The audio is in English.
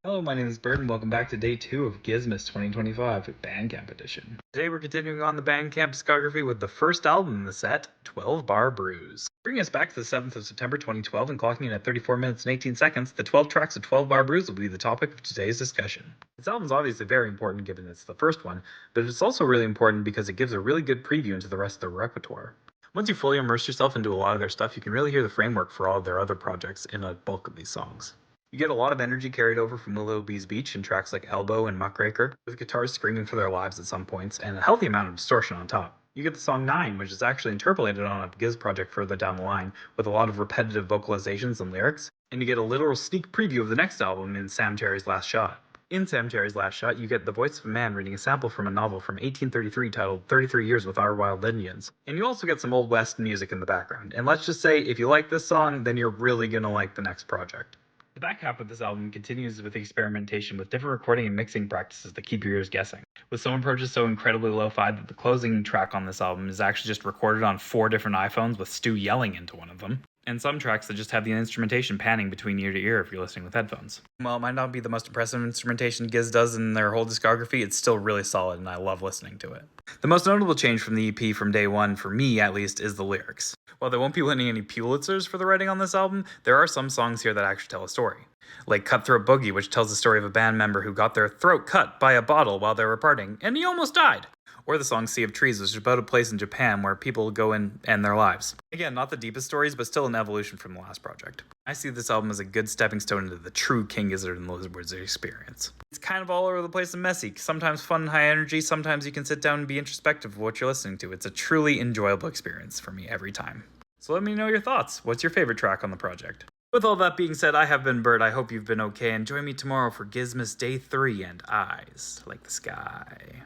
Hello, my name is Bert, and welcome back to day 2 of Gizzmas 2025 Bandcamp Edition. Today we're continuing on the Bandcamp discography with the first album in the set, 12 Bar Bruise. Bringing us back to the 7th of September 2012 and clocking in at 34 minutes and 18 seconds, the 12 tracks of 12 Bar Bruise will be the topic of today's discussion. This album is obviously very important given it's the first one, but it's also really important because it gives a really good preview into the rest of their repertoire. Once you fully immerse yourself into a lot of their stuff, you can really hear the framework for all of their other projects in a bulk of these songs. You get a lot of energy carried over from Willow Bee's Beach in tracks like Elbow and Muckraker, with guitars screaming for their lives at some points, and a healthy amount of distortion on top. You get the song 9, which is actually interpolated on a Giz project further down the line, with a lot of repetitive vocalizations and lyrics, and you get a literal sneak preview of the next album in Sam Cherry's Last Shot. In Sam Cherry's Last Shot, you get the voice of a man reading a sample from a novel from 1833 titled 33 Years with Our Wild Indians. And you also get some Old West music in the background. And let's just say, if you like this song, then you're really gonna like the next project. The back half of this album continues with experimentation with different recording and mixing practices that keep your ears guessing, with some approaches so incredibly lo-fi that the closing track on this album is actually just recorded on 4 different iPhones with Stu yelling into one of them, and some tracks that just have the instrumentation panning between ear to ear if you're listening with headphones. While it might not be the most impressive instrumentation Giz does in their whole discography, it's still really solid and I love listening to it. The most notable change from the EP from day one, for me at least, is the lyrics. While they won't be winning any Pulitzers for the writing on this album, there are some songs here that actually tell a story. Like Cutthroat Boogie, which tells the story of a band member who got their throat cut by a bottle while they were partying, and he almost died. Or the song Sea of Trees, which is about a place in Japan where people go and end their lives. Again, not the deepest stories, but still an evolution from the last project. I see this album as a good stepping stone into the true King Gizzard and Lizard Wizard experience. It's kind of all over the place and messy, sometimes fun and high energy, sometimes you can sit down and be introspective of what you're listening to. It's a truly enjoyable experience for me every time. So let me know your thoughts. What's your favorite track on the project? With all that being said, I have been Bert. I hope you've been okay, and join me tomorrow for Gizzmas Day 3 and Eyes Like the Sky.